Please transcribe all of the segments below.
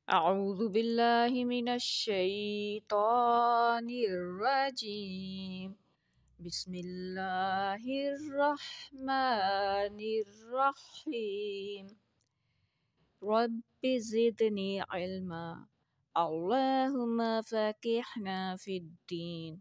أعوذ بالله من الشيطان الرجيم. بسم الله الرحمن الرحيم. رب زدني علما اللهم فقهنا في الدين.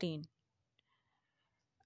3।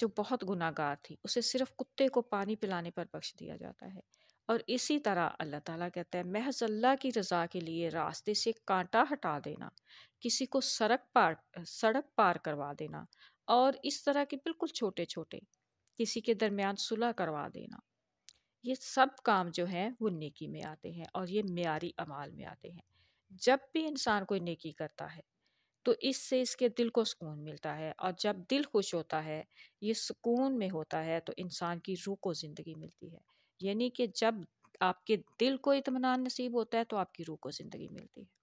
جو بہت گناہگار تھی، اسے صرف کتے کو پانی پلانے پر بخش دیا جاتا ہے۔ اور اسی طرح اللہ تعالیٰ کہتا ہے محض اللہ کی رضا کے لیے راستے سے کانٹا ہٹا دینا، کسی کو سڑک پار کروا دینا، اور اس طرح کے بالکل چھوٹے چھوٹے کسی کے درمیان صلح کروا دینا، یہ سب کام جو ہیں وہ نیکی میں آتے ہیں اور یہ معیاری اعمال میں آتے ہیں۔ جب بھی انسان کوئی نیکی کرتا ہے تو اس سے اس کے دل کو سکون ملتا ہے، اور جب دل خوش ہوتا ہے، یہ سکون میں ہوتا ہے، تو انسان کی روح کو زندگی ملتی ہے۔ یعنی کہ جب آپ کے دل کو اطمینان نصیب ہوتا ہے تو آپ کی روح کو زندگی ملتی ہے۔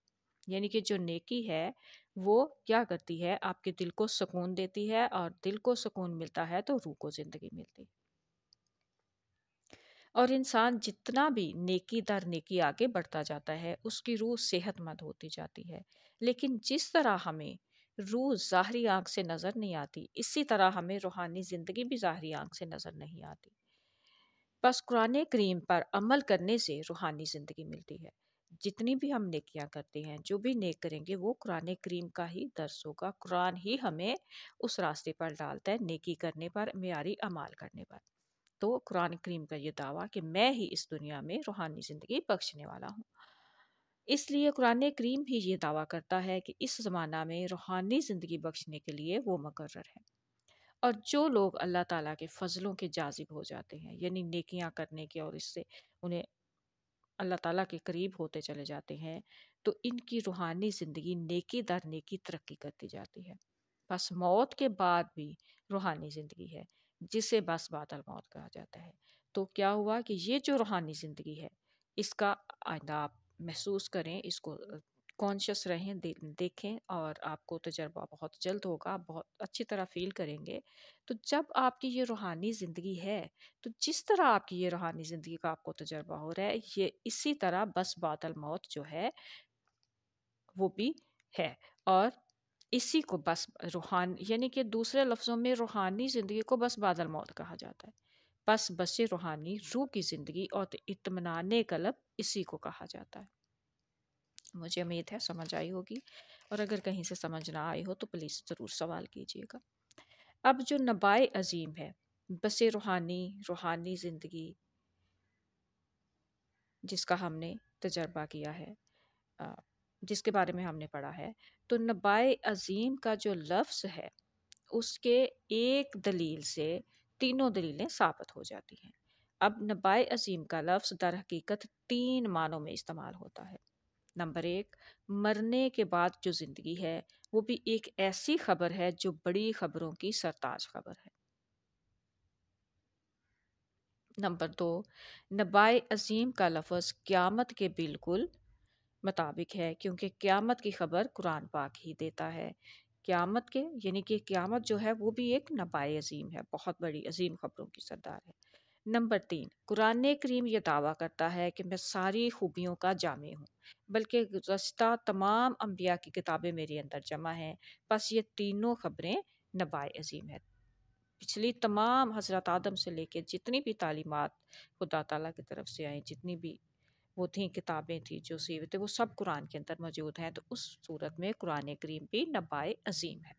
یعنی کہ جو نیکی ہے وہ کیا کرتی ہے، آپ کے دل کو سکون دیتی ہے، اور دل کو سکون ملتا ہے تو روح کو زندگی ملتی ہے۔ اور انسان جتنا بھی نیکی در نیکی آگے بڑھتا جاتا ہے، اس کی روح صحت مند ہوتی جاتی ہے۔ لیکن جس طرح ہمیں روح ظاہری آنکھ سے نظر نہیں آتی، اسی طرح ہمیں روحانی زندگی بھی ظاہری آنکھ سے نظر نہیں آتی۔ بس قرآن کریم پر عمل کرنے سے روحانی زندگی ملتی ہے۔ جتنی بھی ہم نیکیاں کرتے ہیں، جو بھی نیک کریں گے، وہ قرآن کریم کا ہی درس ہوگا۔ قرآن ہی ہمیں اس راستے پر ڈالتا ہے، نیکی کرنے پر، معیاری اعمال کرنے پر۔ تو قرآن کریم کا یہ دعویٰ کہ میں ہی اس دنیا میں روحانی زندگی بخشنے والا ہوں، اس لیے قرآن کریم ہی یہ دعویٰ کرتا ہے کہ اس زمانہ میں روحانی زندگی بخشنے کے لیے وہ مقرر ہے۔ اور جو لوگ اللہ تعالیٰ کے فضلوں کے جاذب ہو جاتے ہیں، یعنی نیکیاں کرنے کے، اور اس سے انہیں اللہ تعالیٰ کے قریب ہوتے چلے جاتے ہیں، تو ان کی روحانی زندگی نیکی در نیکی ترقی کرتی جاتی ہے۔ بس موت کے بعد بھی روحانی زندگی ہے، جسے بس بعد الموت کہا جاتا ہے۔ تو کیا ہوا کہ یہ جو روحانی زندگی ہے، اس کا آئندہ آپ محسوس کریں، اس کو کانشیس رہیں، دیکھیں، اور آپ کو تجربہ بہت جلد ہوگا، آپ بہت اچھی طرح فیل کریں گے۔ تو جب آپ کی یہ روحانی زندگی ہے، تو جس طرح آپ کی یہ روحانی زندگی کا آپ کو تجربہ ہو رہا ہے، یہ اسی طرح بس بعد الموت جو ہے وہ بھی ہے۔ اور اسی کو بس یعنی کہ دوسرے لفظوں میں روحانی زندگی کو بس بعد الموت کہا جاتا ہے۔ بس روحانی روح کی زندگی اور اطمینان قلب، اسی کو کہا جاتا ہے۔ مجھے امید ہے سمجھ آئی ہوگی، اور اگر کہیں سے سمجھ نہ آئی ہو تو پلیز ضرور سوال کیجیے گا۔ اب جو نبائے عظیم ہے، بس روحانی زندگی جس کا ہم نے تجربہ کیا ہے، جس کے بارے میں ہم نے پڑھا ہے، تو نبائے عظیم کا جو لفظ ہے، اس کے ایک دلیل سے تینوں دلیلیں ثابت ہو جاتی ہیں۔ اب نبائے عظیم کا لفظ در حقیقت 3 معنوں میں استعمال ہوتا ہے۔ نمبر 1، مرنے کے بعد جو زندگی ہے، وہ بھی ایک ایسی خبر ہے جو بڑی خبروں کی سرتاج خبر ہے۔ نمبر 2، نبائے عظیم کا لفظ قیامت کے بالکل مطابق ہے، کیونکہ قیامت کی خبر قرآن پاک ہی دیتا ہے۔ قیامت کے یعنی کہ قیامت جو ہے وہ بھی ایک نبائے عظیم ہے، بہت بڑی عظیم خبروں کی سردار ہے۔ نمبر 3، قرآن کریم یہ دعویٰ کرتا ہے کہ میں ساری خوبیوں کا جامع ہوں، بلکہ گزشتہ تمام انبیاء کی کتابیں میرے اندر جمع ہیں۔ بس یہ تینوں خبریں نبائے عظیم ہے۔ پچھلی تمام حضرت آدم سے لے کے جتنی بھی تعلیمات خدا تعالیٰ کی طرف سے آئیں، جتنی بھی وہ تھیں کتابیں تھیں جو سیوے تھے، وہ سب قرآن کے اندر موجود ہیں۔ تو اس صورت میں قرآن کریم بھی نبائے عظیم ہے۔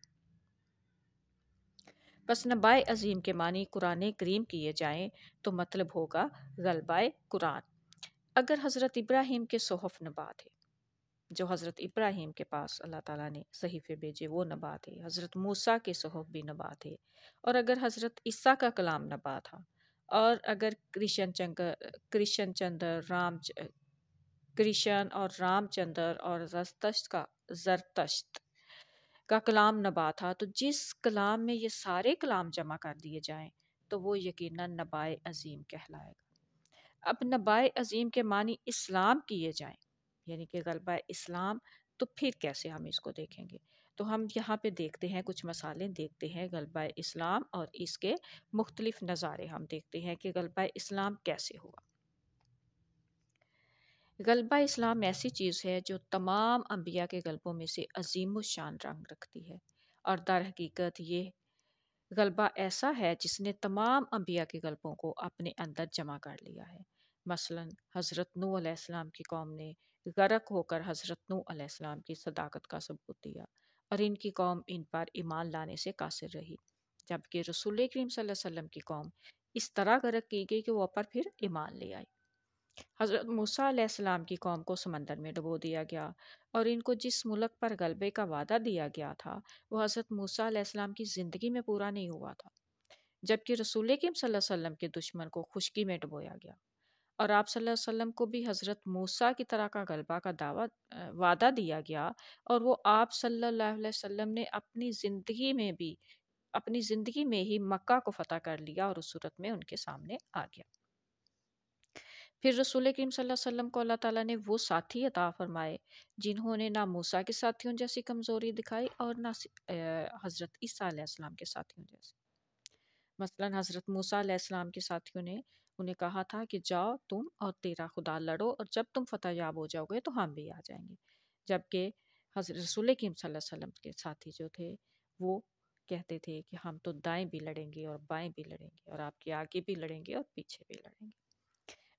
بس نبائے عظیم کے معنی قرآن کریم کیے جائیں تو مطلب ہوگا غلبہ قرآن۔ اگر حضرت ابراہیم کے صحف نبا تھے، جو حضرت ابراہیم کے پاس اللہ تعالیٰ نے صحیفے بھیجے، وہ نبا تھے۔ حضرت موسیٰ کے صحف بھی نبا تھے، اور اگر حضرت عیسیٰ کا کلام نبا تھا، اور اگر کرشن اور رام چندر اور زرتشت کا کلام نبا تھا، تو جس کلام میں یہ سارے کلام جمع کر دیے جائیں تو وہ یقیناً نبائے عظیم کہلائے گا۔ اب نبائے عظیم کے معنی اسلام کیے جائیں، یعنی کہ غلبہ اسلام، تو پھر کیسے ہم اس کو دیکھیں گے؟ تو ہم یہاں پہ دیکھتے ہیں، کچھ مثالیں دیکھتے ہیں غلبہ اسلام، اور اس کے مختلف نظارے ہم دیکھتے ہیں کہ غلبہ اسلام کیسے ہوا۔ غلبہ اسلام ایسی چیز ہے جو تمام انبیاء کے غلبوں میں سے عظیم الشان رنگ رکھتی ہے، اور در حقیقت یہ غلبہ ایسا ہے جس نے تمام انبیاء کے غلبوں کو اپنے اندر جمع کر لیا ہے۔ مثلا حضرت نوح علیہ السلام کی قوم نے غرق ہو کر حضرت نوح علیہ السلام کی صداقت کا ثبوت دیا، اور ان کی قوم ان پر ایمان لانے سے قاصر رہی۔ جبکہ رسول کریم صلی اللہ علیہ وسلم کی قوم اس طرح غرق کی گئی کہ وہ پر پھر ایمان لے آئی۔ حضرت موسیٰ علیہ السلام کی قوم کو سمندر میں ڈبو دیا گیا، اور ان کو جس ملک پر غلبے کا وعدہ دیا گیا تھا وہ حضرت موسیٰ علیہ السلام کی زندگی میں پورا نہیں ہوا تھا، جبکہ رسول کریم صلی اللہ علیہ وسلم کے دشمن کو خشکی میں ڈبویا گیا، اور آپ صلی اللہ علیہ وسلم کو بھی حضرت موسیٰ کی طرح کا غلبہ کا وعدہ دیا گیا، اور وہ آپ صلی اللہ علیہ وسلم نے اپنی زندگی میں ہی مکہ کو فتح کر لیا اور اس صورت میں ان کے سامنے آ گیا۔ پھر رسول کریم صلی اللہ علیہ وسلم کو اللہ تعالیٰ نے وہ ساتھی عطا فرمائے جنہوں نے نہ موسیٰ کے ساتھیوں جیسی کمزوری دکھائی اور نہ حضرت عیسیٰ علیہ السلام کے ساتھیوں جیسی۔ مثلا حضرت موسیٰ علیہ السلام کے ساتھیوں نے انہیں کہا تھا کہ جاؤ تم اور تیرا خدا لڑو، اور جب تم فتح یاب ہو جاؤ گے تو ہم بھی آ جائیں گے، جبکہ حضرت رسول کریم صلی اللہ علیہ وسلم کے ساتھی جو تھے وہ کہتے تھے کہ ہم تو دائیں بھی لڑیں گے اور بائیں بھی لڑیں گے، اور آپ کے آگے بھی لڑیں گے اور پیچھے بھی لڑیں گے۔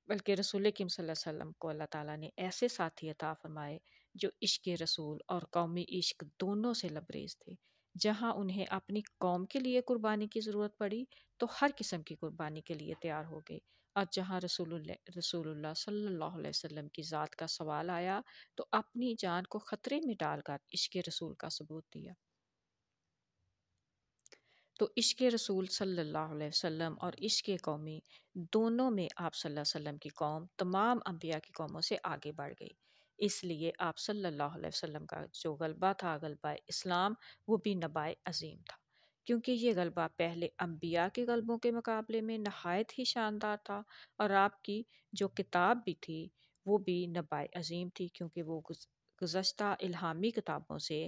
بلکہ رسول کریم صلی اللہ علیہ وسلم کو اللہ تعالیٰ نے ایسے ساتھی عطا فرمائے جو عشق رسول اور قومی عشق دونوں سے لبریز تھے۔ جہاں انہیں اپنی قوم کے لیے قربانی کی ضرورت پڑی تو ہر قسم کی قربانی کے لیے تیار ہو گئے، اور جہاں رسول اللہ صلی اللہ علیہ وسلم کی ذات کا سوال آیا تو اپنی جان کو خطرے میں ڈال کر عشق رسول کا ثبوت دیا۔ تو عشق رسول صلی اللہ علیہ وسلم اور عشق قومی دونوں میں آپ صلی اللہ علیہ وسلم کی قوم تمام انبیاء کی قوموں سے آگے بڑھ گئی۔ اس لیے آپ صلی اللہ علیہ وسلم کا جو غلبہ تھا، غلبہ اسلام، وہ بھی نبائے عظیم تھا، کیونکہ یہ غلبہ پہلے انبیاء کے غلبوں کے مقابلے میں نہایت ہی شاندار تھا، اور آپ کی جو کتاب بھی تھی وہ بھی نبائے عظیم تھی، کیونکہ وہ گزشتہ الہامی کتابوں سے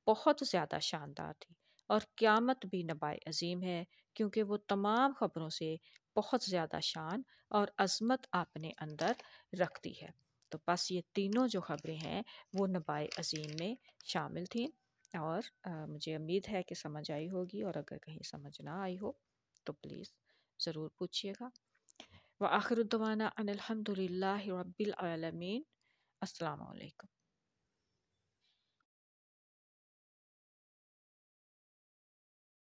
بہت زیادہ شاندار تھی، اور قیامت بھی نبائے عظیم ہے کیونکہ وہ تمام خبروں سے بہت زیادہ شان اور عظمت اپنے اندر رکھتی ہے۔ تو بس یہ تینوں جو خبریں ہیں وہ نبائے عظیم میں شامل تھیں، اور مجھے امید ہے کہ سمجھ آئی ہوگی، اور اگر کہیں سمجھ نہ آئی ہو تو پلیز ضرور پوچھیے گا۔ وآخر الدعوانا ان الحمد للہ رب العالمین۔ السلام علیکم۔